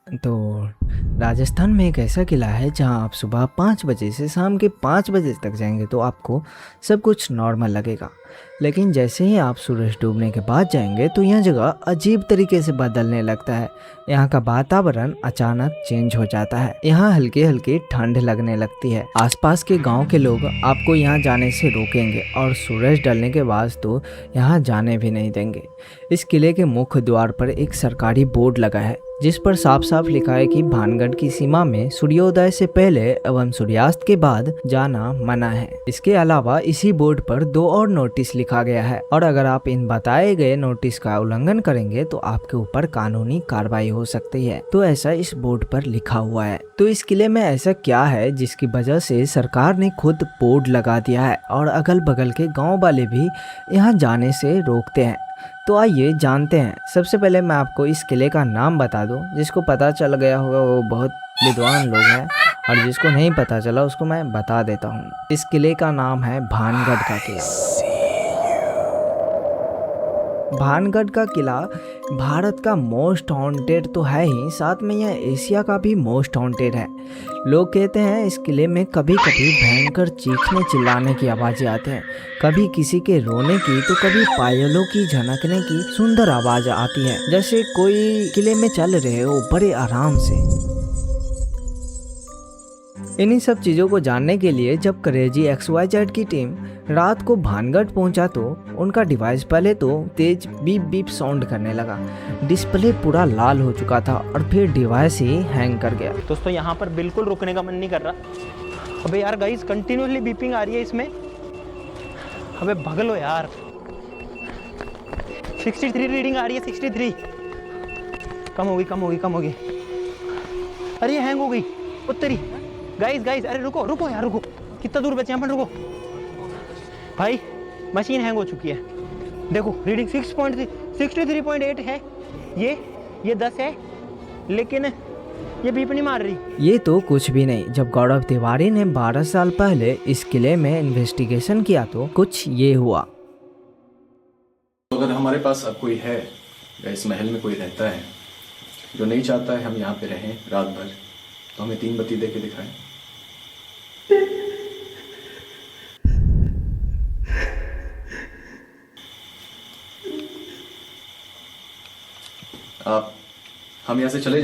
तो राजस्थान में एक ऐसा किला है जहां आप सुबह 5 बजे से शाम के 5 बजे तक जाएंगे तो आपको सब कुछ नॉर्मल लगेगा। लेकिन जैसे ही आप सूरज डूबने के बाद जाएंगे तो यह जगह अजीब तरीके से बदलने लगता है। यहाँ का वातावरण अचानक चेंज हो जाता है। यहाँ हल्की हल्की ठंड लगने लगती है। आसपास के गांव के लोग आपको यहाँ जाने से रोकेंगे और सूरज ढलने के बाद तो यहाँ जाने भी नहीं देंगे। इस किले के मुख्य द्वार पर एक सरकारी बोर्ड लगा है जिस पर साफ साफ लिखा है कि भानगढ़ की सीमा में सूर्योदय से पहले एवं सूर्यास्त के बाद जाना मना है। इसके अलावा इसी बोर्ड पर 2 और नोटिस लिखा गया है और अगर आप इन बताए गए नोटिस का उल्लंघन करेंगे तो आपके ऊपर कानूनी कार्रवाई हो सकती है। तो ऐसा इस बोर्ड पर लिखा हुआ है। तो इस किले में ऐसा क्या है जिसकी वजह से सरकार ने खुद बोर्ड लगा दिया है और अगल बगल के गाँव वाले भी यहाँ जाने से रोकते हैं। तो आइए जानते हैं। सबसे पहले मैं आपको इस किले का नाम बता दूं। जिसको पता चल गया होगा वो बहुत विद्वान लोग हैं और जिसको नहीं पता चला उसको मैं बता देता हूं। इस किले का नाम है भानगढ़ का किला। भानगढ़ का किला भारत का मोस्ट हॉन्टेड तो है ही, साथ में यह एशिया का भी मोस्ट हॉन्टेड है। लोग कहते हैं इस किले में कभी कभी भयंकर चीखने चिल्लाने की आवाज़ें आती हैं, कभी किसी के रोने की तो कभी पायलों की झनकने की सुंदर आवाज़ आती है, जैसे कोई किले में चल रहे हो बड़े आराम से। इन्हीं सब चीज़ों को जानने के लिए जब क्रेजी XYZ की टीम रात को भानगढ़ पहुंचा तो उनका डिवाइस पहले तो तेज बीप बीप साउंड करने लगा। डिस्प्ले पूरा लाल हो चुका था और फिर डिवाइस ही हैंग कर गया। दोस्तों यहाँ पर बिल्कुल रुकने का मन नहीं कर रहा। अबे यार गाइस कंटिन्यूसली बीपिंग आ रही है इसमें। अबे भगलो यार। 63 रीडिंग आ रही है, 63। कम होगी। अरे ये हैंग हो गई उत्तरी। गाइस अरे रुको यार रुको। कितना दूर बचे यहाँ पर, रुको भाई। मशीन हैंग हो चुकी है। देखो रीडिंग 63.8 है। ये 10 है लेकिन ये बीप नहीं मार रही। ये तो कुछ भी नहीं। जब गौरव तिवारी ने 12 साल पहले इस किले में इन्वेस्टिगेशन किया तो कुछ ये हुआ। तो अगर हमारे पास अब कोई है या इस महल में कोई रहता है जो नहीं चाहता है हम यहाँ पे रहें रात भर, तो हमें 3 बत्ती दे के दिखाएं। हम यहाँ से चले।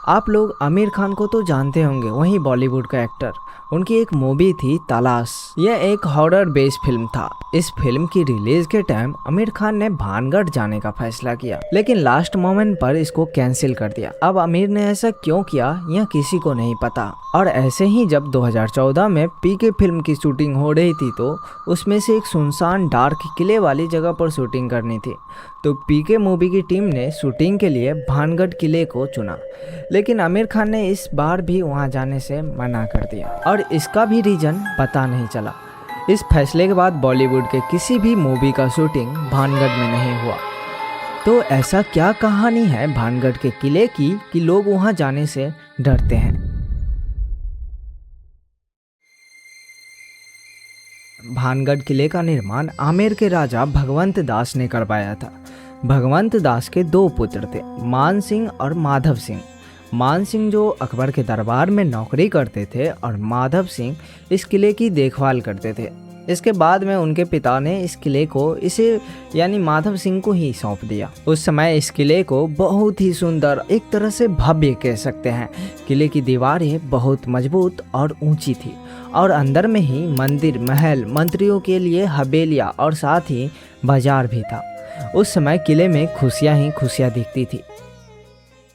आप लोग आमिर खान को तो जानते होंगे, वहीं बॉलीवुड का एक्टर। उनकी एक मूवी थी तलाश। यह एक हॉरर बेस्ड फिल्म था। इस फिल्म की रिलीज के टाइम आमिर खान ने भानगढ़ जाने का फैसला किया लेकिन लास्ट मोमेंट पर इसको कैंसिल कर दिया। अब आमिर ने ऐसा क्यों किया यह किसी को नहीं पता। और ऐसे ही जब 2014 में पीके फिल्म की शूटिंग हो रही थी तो उसमें से एक सुनसान डार्क किले वाली जगह पर शूटिंग करनी थी। तो पीके मूवी की टीम ने शूटिंग के लिए भानगढ़ किले को चुना लेकिन आमिर खान ने इस बार भी वहां जाने से मना कर दिया और इसका भी रीजन पता नहीं चला। इस फैसले के बाद बॉलीवुड के किसी भी मूवी का शूटिंग भानगढ़ में नहीं हुआ। तो ऐसा क्या कहानी है भानगढ़ के किले की कि लोग वहां जाने से डरते हैं। भानगढ़ किले का निर्माण आमेर के राजा भगवंत दास ने करवाया था। भगवंत दास के 2 पुत्र थे, मान सिंह और माधव सिंह। मान सिंह जो अकबर के दरबार में नौकरी करते थे और माधव सिंह इस किले की देखभाल करते थे। इसके बाद में उनके पिता ने इस किले को इसे यानी माधव सिंह को ही सौंप दिया। उस समय इस किले को बहुत ही सुंदर, एक तरह से भव्य कह सकते हैं। किले की दीवारें बहुत मजबूत और ऊंची थी और अंदर में ही मंदिर, महल, मंत्रियों के लिए हवेलियाँ और साथ ही बाजार भी था। उस समय किले में खुशियाँ ही खुशियाँ दिखती थी।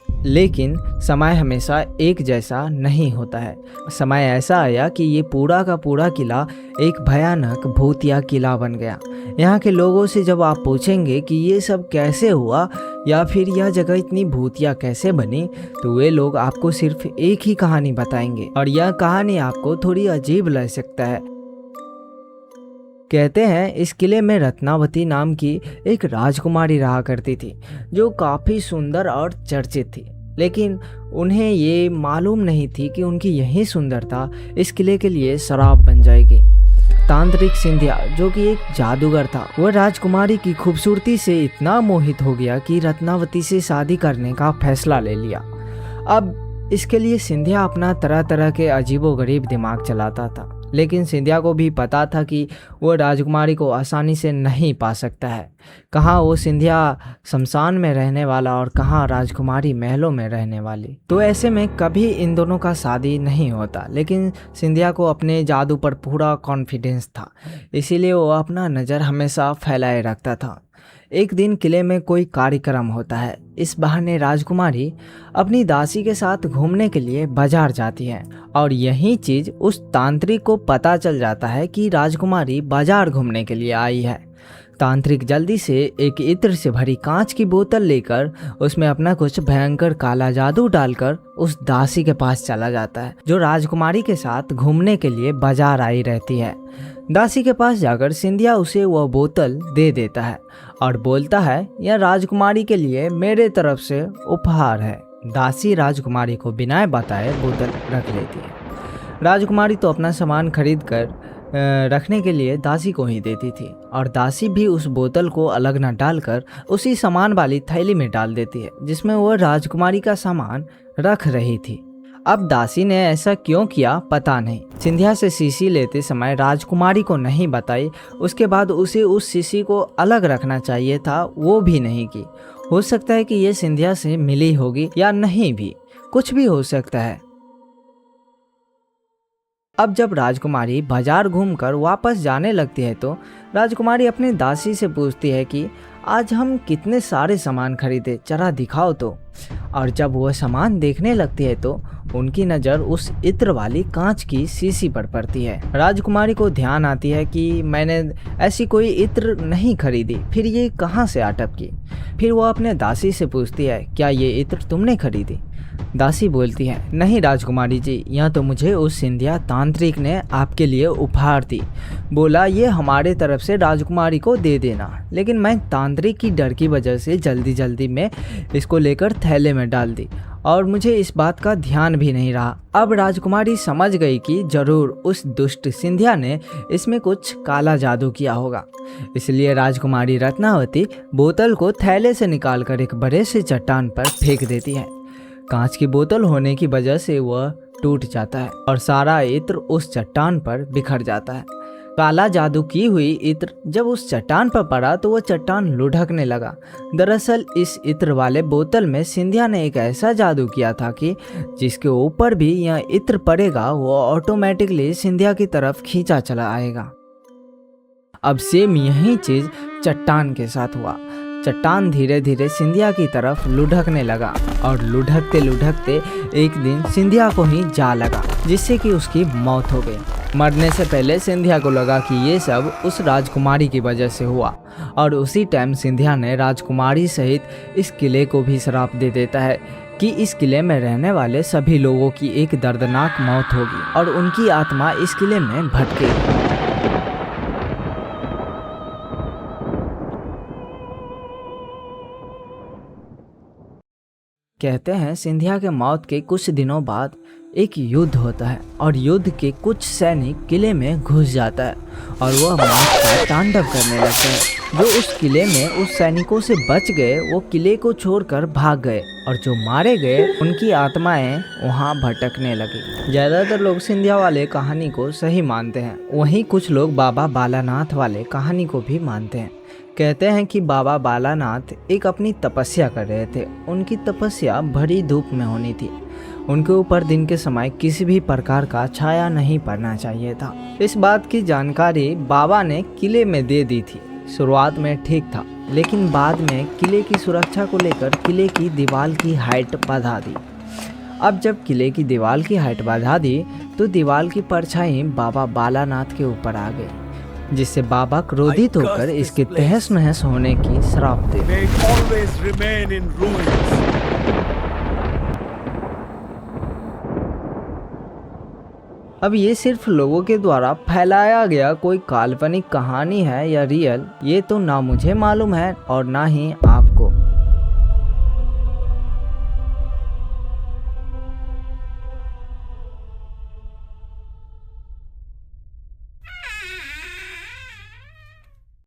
लेकिन समय हमेशा एक जैसा नहीं होता है। समय ऐसा आया कि ये पूरा का पूरा किला एक भयानक भूतिया किला बन गया। यहाँ के लोगों से जब आप पूछेंगे कि ये सब कैसे हुआ या फिर यह जगह इतनी भूतिया कैसे बनी तो वे लोग आपको सिर्फ एक ही कहानी बताएंगे और यह कहानी आपको थोड़ी अजीब लग सकता है। कहते हैं इस किले में रत्नावती नाम की एक राजकुमारी रहा करती थी जो काफ़ी सुंदर और चर्चित थी, लेकिन उन्हें ये मालूम नहीं थी कि उनकी यही सुंदरता इस किले के लिए शराब बन जाएगी। तांत्रिक सिंधिया जो कि एक जादूगर था, वह राजकुमारी की खूबसूरती से इतना मोहित हो गया कि रत्नावती से शादी करने का फैसला ले लिया। अब इसके लिए सिंधिया अपना तरह तरह के अजीबोगरीब दिमाग चलाता था, लेकिन सिंधिया को भी पता था कि वो राजकुमारी को आसानी से नहीं पा सकता है। कहाँ वो सिंधिया शमशान में रहने वाला और कहाँ राजकुमारी महलों में रहने वाली। तो ऐसे में कभी इन दोनों का शादी नहीं होता। लेकिन सिंधिया को अपने जादू पर पूरा कॉन्फिडेंस था, इसीलिए वो अपना नज़र हमेशा फैलाए रखता था। एक दिन किले में कोई कार्यक्रम होता है। इस बहाने राजकुमारी अपनी दासी के साथ घूमने के लिए बाजार जाती है और यही चीज़ उस तांत्रिक को पता चल जाता है कि राजकुमारी बाजार घूमने के लिए आई है। तांत्रिक जल्दी से एक इत्र से भरी कांच की बोतल लेकर उसमें अपना कुछ भयंकर काला जादू डालकर उस दासी के पास चला जाता है, जो राजकुमारी के साथ घूमने के लिए बाजार आई रहती है। दासी के पास जाकर सिंधिया उसे वह बोतल दे देता है और बोलता है, यह राजकुमारी के लिए मेरे तरफ से उपहार है। दासी राजकुमारी को बिना बताए बोतल रख लेती है। राजकुमारी तो अपना सामान खरीद कर रखने के लिए दासी को ही देती थी और दासी भी उस बोतल को अलग न डालकर उसी सामान वाली थैली में डाल देती है जिसमें वह राजकुमारी का सामान रख रही थी। अब दासी ने ऐसा क्यों किया पता नहीं। सिंधिया से शीशी लेते समय राजकुमारी को नहीं बताई, उसके बाद उसे उस शीशी को अलग रखना चाहिए था, वो भी नहीं की। हो सकता है कि ये सिंधिया से मिली होगी या नहीं भी, कुछ भी हो सकता है। अब जब राजकुमारी बाजार घूमकर वापस जाने लगती है तो राजकुमारी अपनी दासी से पूछती है कि आज हम कितने सारे सामान खरीदे, जरा दिखाओ तो। और जब वह सामान देखने लगती है तो उनकी नज़र उस इत्र वाली कांच की शीशी पर पड़ती है। राजकुमारी को ध्यान आती है कि मैंने ऐसी कोई इत्र नहीं खरीदी, फिर ये कहाँ से अटकी। फिर वह अपने दासी से पूछती है, क्या ये इत्र तुमने खरीदी? दासी बोलती है, नहीं राजकुमारी जी, यह तो मुझे उस सिंधिया तांत्रिक ने आपके लिए उपहार दी। बोला ये हमारे तरफ से राजकुमारी को दे देना, लेकिन मैं तांत्रिक की डर की वजह से जल्दी में इसको लेकर थैले में डाल दी और मुझे इस बात का ध्यान भी नहीं रहा। अब राजकुमारी समझ गई कि जरूर उस दुष्ट सिंधिया ने इसमें कुछ काला जादू किया होगा। इसलिए राजकुमारी रत्नावती बोतल को थैले से निकालकर एक बड़े से चट्टान पर फेंक देती है। कांच की बोतल होने की वजह से वह टूट जाता है और सारा इत्र उस चट्टान पर बिखर जाता है। काला जादू की हुई इत्र जब उस चट्टान पर पड़ा तो वह चट्टान लुढ़कने लगा। दरअसल इस इत्र वाले बोतल में सिंधिया ने एक ऐसा जादू किया था कि जिसके ऊपर भी यह इत्र पड़ेगा वो ऑटोमेटिकली सिंधिया की तरफ खींचा चला आएगा। अब सेम यही चीज चट्टान के साथ हुआ। चट्टान धीरे धीरे सिंधिया की तरफ लुढ़कने लगा और लुढ़कते एक दिन सिंधिया को ही जा लगा, जिससे कि उसकी मौत हो गई। मरने से पहले सिंधिया को लगा कि ये सब उस राजकुमारी की वजह से हुआ और उसी टाइम सिंधिया ने राजकुमारी सहित इस किले को भी श्राप दे देता है कि इस किले में रहने वाले सभी लोगों की एक दर्दनाक मौत होगी और उनकी आत्मा इस किले में भटकेगी। कहते हैं सिंधिया के मौत के कुछ दिनों बाद एक युद्ध होता है और युद्ध के कुछ सैनिक किले में घुस जाता है और वह मौत का तांडव करने लगते हैं। जो उस किले में उस सैनिकों से बच गए वो किले को छोड़कर भाग गए और जो मारे गए उनकी आत्माएं वहां भटकने लगी। ज़्यादातर लोग सिंधिया वाले कहानी को सही मानते हैं, वहीं कुछ लोग बाबा बालानाथ वाले कहानी को भी मानते हैं। कहते हैं कि बाबा बालानाथ एक अपनी तपस्या कर रहे थे। उनकी तपस्या भरी धूप में होनी थी। उनके ऊपर दिन के समय किसी भी प्रकार का छाया नहीं पड़ना चाहिए था। इस बात की जानकारी बाबा ने किले में दे दी थी। शुरुआत में ठीक था, लेकिन बाद में किले की सुरक्षा को लेकर किले की दीवार की हाइट बढ़ा दी। अब जब किले की दीवार की हाइट बढ़ा दी तो दीवार की परछाई बाबा बालानाथ के ऊपर आ गई, जिससे बाबा क्रोधित होकर इसके तहस नहस होने की श्राप दे। अब ये सिर्फ लोगों के द्वारा फैलाया गया कोई काल्पनिक कहानी है या रियल, ये तो ना मुझे मालूम है और ना ही